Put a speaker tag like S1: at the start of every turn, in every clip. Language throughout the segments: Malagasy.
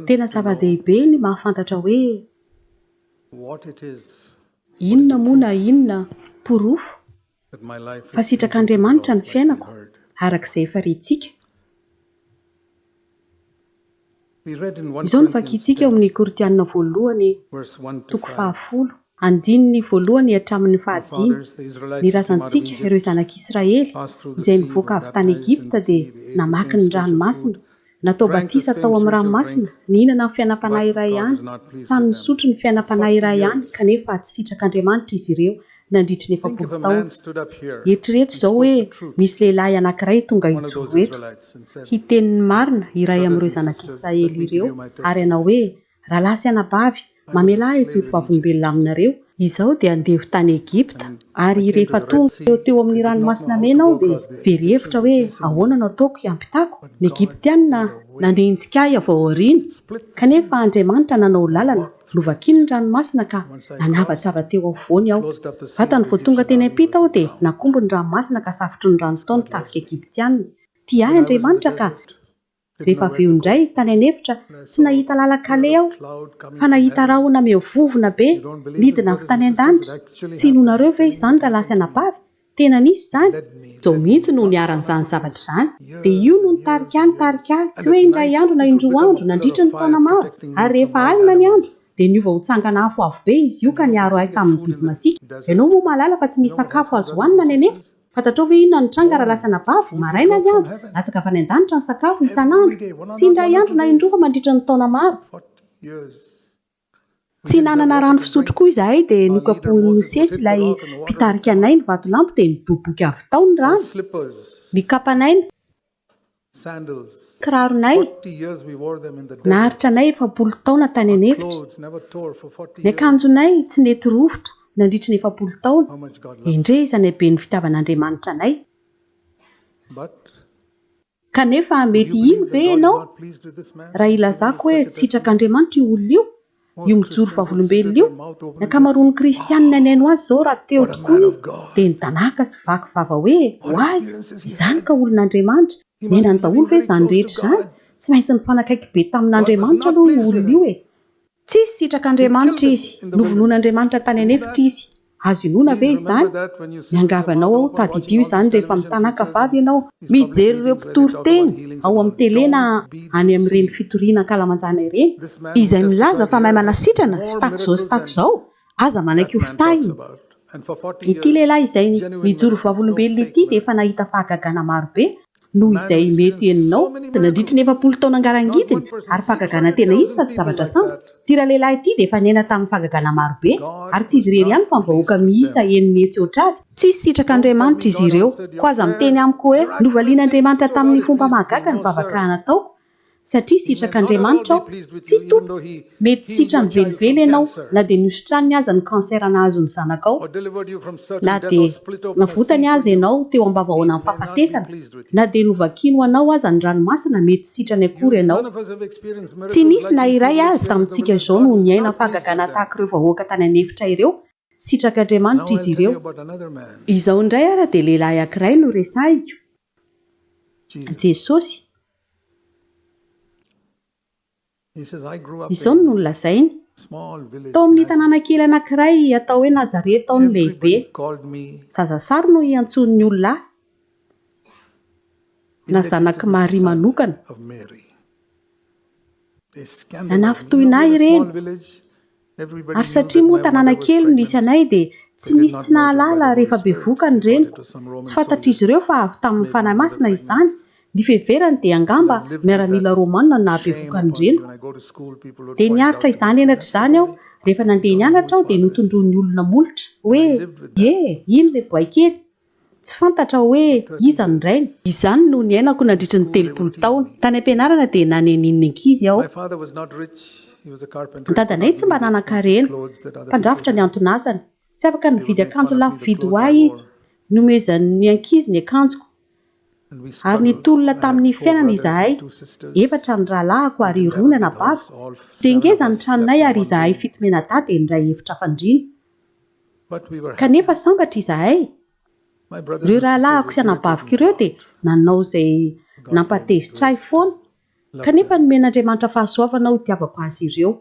S1: Tena zava-dehibe ny mahafantatra hoe inona moa na inona porofo fa sitrak'Andriamanitra ny fiainako arak'izay efa rentsika. Izao ny vakiantsika eo amin'ny Korinthiana voalohany 10 andininy voalohany hatramin'ny 5. Ny razantsika ireo zanak'Israely izay nivoaka avy tany Egipta dia namaky ny ranomasina, natao batisa tao amin'ny ranomasina, nihinana ny fiainam-panahy iray ihany, tany nisotro ny fiainam-panahy iray ihany, kanefa tsy sitrak'Andriamanitra izy ireo nandritry ny 40 taona. Eritrereto izao hoe misy lehilahy anankiray tonga hijoro eto, hiteniny marina iray amin'ireo zanak'Israely ireo ary ianao hoe rahalahy sy anabavy, mamelahy ijoro vavolombelona aminareo. Izao dia andevo tany Egipta ary rehefa tonga teo amin'ny ranomasina mena ao dia very hevitra hoe ahoana no ataoko hiampitako? Ny Egiptianina nanenjika ahy avy ao aoriana, kanefa Andriamanitra nanao lalana, novakiny ny ranomasina ka nanavatsava teo afovoany aho. Vatany vao tonga teny ampita aho dia nakombo ny ranomasina ka safotry ny rano tao nitafika Egiptianina. Tia ahy Andriamanitra ka rehefa avy eo indray tany anefitra tsy nahita lalakale aho, fa nahita rahona mihavovona be midina avy tany an-danitra. Tsy inonareo ve izany rahalahy sy anabavy? Tena nisy izany. Izao mihitsy no niaran'izany zavatra izany. Dia io no nitarika ahy, tsy hoe indray andro na indroa andro nandritra ny taona maro, ary rehefa alina ny andro dia niova ho tsangana afo avo be izy io ka niaro ahy tamin'ny biby masika. Ianao moa mahalala fa tsy misy sakafo azo hohanina ny anefa. Fantatrao ve inona ny tranga rahalahy sy anabavy? Maraina ny andro, latsaka avy any an-danitra ny sakafo isan'andro. Tsy indray andro na indroa fa mandritra ny taona maro. Tsy nanana rano fisotro koa izahay dia nokapohin'ny Mosesy ilay mpitarika anay ny vatolampy dia niboboka avy tao ny rano. Ny kapanay, kiraronay, naharitra anay 40 taona tany anefitra. Ny akanjonay tsy nety rovitra nandritra ny 40 taona. Indray izany be ny fitiavan'Andriamanitra anay. Kanefa mety ino ve ianao raha ilazako hoe tsy sitrak'Andriamanitra io olona io? Io mijoro vavolombelona io? Ny ankamaroan'ny kristianina nyaino azy izao raha teo tokoa izy dia nitanaka sy vaky vava hoe hoay, izany ka olon'Andriamanitra. Menany daholo ve izany rehetra izany? Tsy maintsy nifanakaiky be tamin'Andriamanitra aloha io olona io e. Tsisy sitrak'Andriamanitra izy, novonoan'Andriamanitra tany anefitra izy. Azo inoana ve izany? Miangavanao ao tadidio izany rehefa mitanaka vavy ianao, mijery ireo mpitory-teny ao amin'ny tele na any amin'ireny fitoriana ankalamanjana ireny, izay milaza fa mahay manasitrana sy tako izao, aza manaiky ho fitahiny. Ity lehilahy izay nijoro vavolombelona ity dia efa nahita fahagagana marobe noho izay mety eninao. Nandritra ny 40 taona angarangidiny ary fahagagana tena izy fa tsy zavatra sandoka. Ity lehilahy ity dia efa niaina tamin'ny fahagagana marobe ary tsy izy irery ihany fa vahoaka miisa enina etsy oatra azy. Tsisy sitrak'Andriamanitra izy ireo. Ko aza miteny amiko hoe novalian'Andriamanitra tamin'ny fomba mahagaga ny vavaka nataoko. Satria sitrak'Andriamanitra aho, tsy tompo. Mety sitrany velively ianao na dia nositrany aza ny kansera nahazony zanakao, na dia navotany aza ianao teo am-bavahoana amin'ny fahafatesana, na dia novakino anao aza ny ranomasina, mety sitrany akory ianao. Tsy nisy na iray aza tamintsika izao no niaina fahagagana tahaka ireo vahoaka tany anefitra ireo. Sitrak'Andriamanitra izy ireo. Izao indray ara dia lehilahy anankiray no resahiko. Jesosy. Izao no nolazainy. Tao amin'ny tanàna kely anankiray atao hoe Nazareta ao ny lehibe. Zazasary no iantson'ny olona. Na zanaky Maria manokana. Nanafintoina ireny. Ary satria moa tanàna kely no nisy anay dia tsy nisy tsy nahalala rehefa bevokany ireny. Tsy fantatr'izy ireo fa avy tamin'ny fanahy masina izany. Ny feverany dia angamba miaramila romanina na bevokany ireny. Dia niaritra izany enatra izany aho. Rehefa nandeha nianatra aho dia notondroin'ny olona molotra hoe ino le boay kely? Tsy fantatra hoe iza ny rainy. Izany no niainako nandritra ny 30 taona. Tany am-pianarana dia nanenin'ny ankizy aho. Ny dadanay tsy mba nanan-karena, mpandrafitra ny antonazany. Tsy afaka nividy akanjo lafo vidy ho ahy izy. Nomezan'ny ankizy ny akanjoko. Ary nitolona tamin'ny fiainana izahay. 4 ny rahalahiko ary 2 ny anabavy. Dia ngeza ny tranonay ary izahay 7 menadà dia indray efitra fandriana. Kanefa sambatra izahay. Ireo rahalahiko sy anabavika ireo dia nanao izay nampatezitra ahy foana, kanefa nomen'Andriamanitra fahasoavana ho itiavako azy ireo.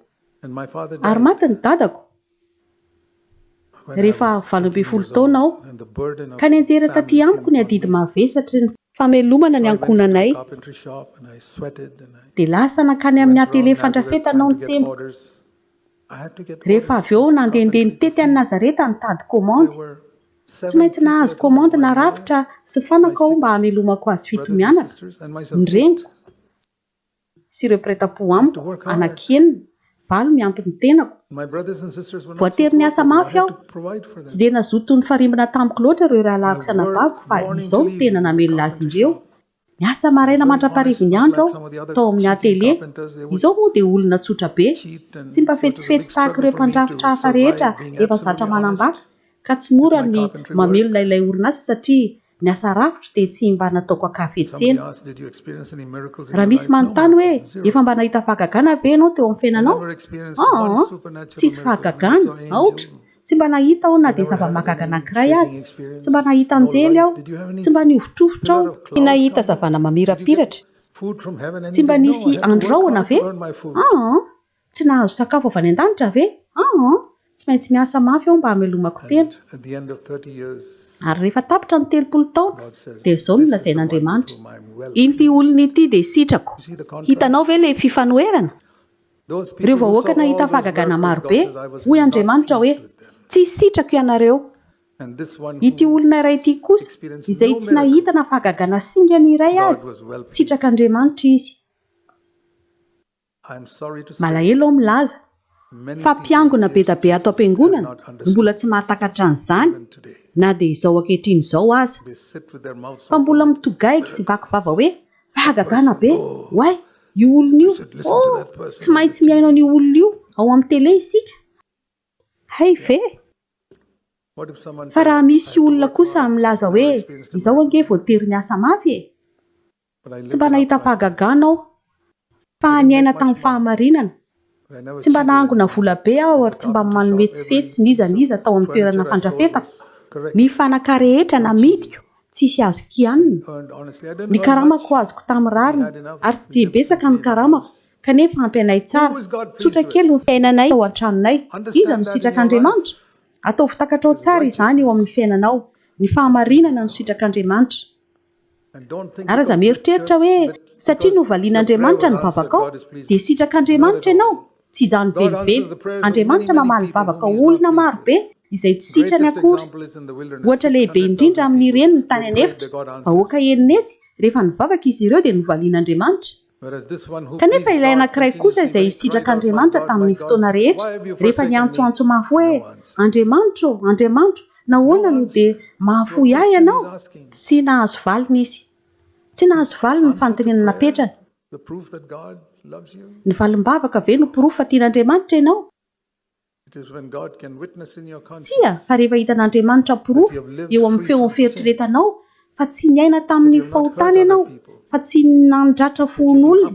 S1: Ary maty ny dadako rehefa 20 taona aho, ka nianjera taty amiko ny adidy mavesatry ny famelomana ny ankonanay, dia lasa nakany amin'ny atele fandrafetana ny tsemboka. Rehefa avy eo nandehandeha nitety any Nazareta nitady komandy, tsy maintsy nahazo komandy na rafitra sy fanaka aho mba hamelomako azy fito mianaka, ny reniko sy ireo mpiretam-po amiko anakenina, valo miampy ny tenako. Voatery niasa mafy aho, tsy dia nazoto ny farimbona tamiko loatra ireo rahalahiko sy anabaviko, fa izao no tena namelona azy ireo. Niasa maraina mandraparivo ny andro aho tao amin'ny atele. Izao moa dia olona tsotra be, tsy mba fetsifetsy tahaka ireo mpandrafitra hafa rehetra efa zatra manambaka, ka tsy mora ny mamelona ilay orinasa satria niasa rafitra dia tsy mba nataoko akafetsena. Raha misy manontany hoe efa mba nahita fahagagana ve ianao teo amin'ny fiainanao? Tsisy fahagagana, Ohatra. Tsy mba nahita aho na dia zava-mahagaga anankiray azy, tsy mba nahita anjely aho, tsy mba niovitrofotra aho, tsy nahita zavana mamirapiratra, tsy mba nisy andrahoana ve? Tsy nahazo sakafo avy any an-danitra ve? Tsy maintsy miasa mafy aho mba hamelomako tena. Ary rehefa tapitra ny 30 taona dia izao no lazain'Andriamanitra, ity olona ity dia sitrako. Hitanao ve ilay fifanoherana? Ireo vahoaka nahita fahagagana marobe, hoy Andriamanitra hoe tsy sitrako ianareo. Ity olona iray ity kosa izay tsy nahita na fahagagana singa ny iray azy, sitrak'Andriamanitra izy. Malahelo aho milaza fa mpiangona be da be ato am-piangonana no mbola tsy mahatakatra an'izany, na dia izao ankehitriny izao aza, fa mbola mitogaika sy vakivava hoe fahagagana be, hoay io olona io, tsy maintsy miaino an'io olona io ao amin'ny tele isika. Hay ve? Fa raha misy olona kosa milaza hoe izao ange voatery niasa mafy e, tsy mba nahita fahagagana aho, fa niaina tamin'ny fahamarinana, tsy mba nahangona vola be aho ary tsy mba manometsifetsy niza tao amin'ny toerana fandrafetako, ny fanaka rehetra namidiko tsisy azo kianina, ny karamako azoko tamin'ny rariny ary tsy dia betsaka ny karamako, kanefa ampy anay tsara, tsotra kely ny fiainanay ao an-tranonay. Iza no sitrak'Andriamanitra? Ataovy takatra ao tsara izany eo amin'ny fiainanao, ny fahamarinana no sitrak'Andriamanitra. Ary aza mieritreritra hoe satria novalian'Andriamanitra ny vavakao dia sitrak'Andriamanitra ianao, tsy izany velively. Andriamanitra mamaly vavaka olona marobe izay tsy sitrany akory. Ohatra lehibe indrindra amin'ireny ny tany anefitra, vahoaka eninetsy, rehefa nivavaka izy ireo dia novalian'Andriamanitra. Kanefa ilay anankiray kosa izay sitrak'Andriamanitra tamin'ny fotoana rehetra, rehefa niantsoantso mafy hoe Andriamanitro, Andriamanitro, nahoana no dia mahafoy ahy ianao? Tsy nahazo valiny izy, tsy nahazo valiny ny fanontaniana napetrana. Ny valim-bavaka ve no porofo fa tian'Andriamanitra ianao? Tsia, fa rehefa hitan'Andriamanitra porofo eo amin'ny feon'ny mieritreritanao, fa tsy niaina tamin'ny fahotana ianao, fa tsy nandratra fon'olona,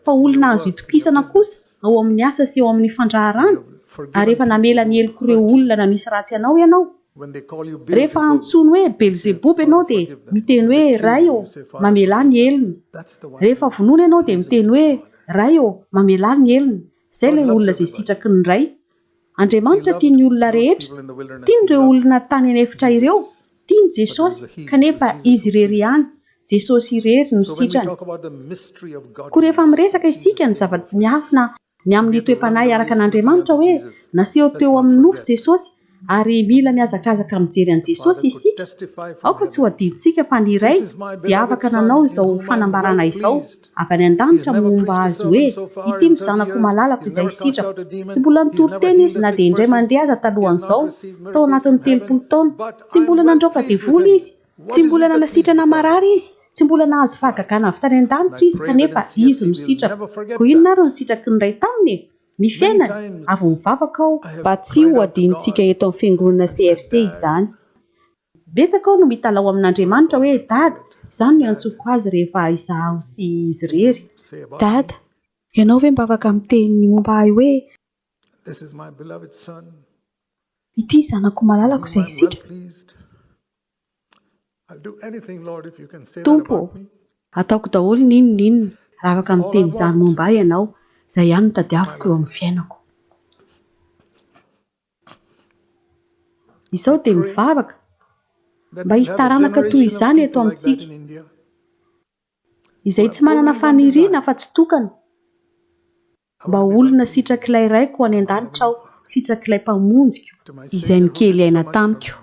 S1: fa olona azo itokisana kosa ao amin'ny asa sy ao amin'ny fandraharana. Ary rehefa namela ny helok'ireo olona na nisy ratsy ianao ianao, rehefa antsoiny hoe Belzebub ianao dia miteny hoe ray mamela ny helony, rehefa vonoina ianao dia miteny hoe ray mamela ny helony. Izay ilay olona izay sitraky ny ray. Andriamanitra tia ny olona rehetra, tia ireo olona tany anefitra ireo, tia ny Jesosy, kanefa izy irery ihany, Jesosy irery no sitrany. Koa rehefa miresaka isika ny zavatra miafina ny amin'ny toe-panahy araka an'Andriamanitra hoe naseho teo amin'ny nofo Jesosy ary mila miazakazaka mijery an'i Jesosy isika. Aoka tsy ho adinontsika fa ny iray dia afaka nanao izao fanambarana izao avy any an-danitra momba azy hoe ity ny zanako malalako izay sitrako. Tsy mbola nitory-teny izy na dia indray mandeha aza talohan'izao tao anatin'ny 30 taona, tsy mbola nandroaka devoly izy, tsy mbola nanasitrana marary izy, tsy mbola nahazo fahagagana avy tany an-danitra izy, kanefa izy no sitrako. Koa inona ary ny sitraky ny ray taminy? Ny fiainany, avy mivavaka aho mba tsy ho adinontsika eto amin'ny fiangonana CFC izany. Betsaka aho no mitalao amin'Andriamanitra hoe Dada, izany no antsoko azy rehefa Izaho sy izy irery. Dada, ianao ve mivavaka miteny momba ahy hoe ity zanako malalako izay sitrako? tompo ataoko daholo ninona raha afaka miteny izany momba ahy ianao izay ihany no tadiaviko eo amin'ny fiainako. Izao dia mivavaka mba hisy taranaka toy izany eto amintsika izay tsy manana faniriana fa tsy tokana, mba olona sitrak'ilay raiko ho any an-danitra aho, sitrak'ilay mpamonjiko izay mikely aina tamiko.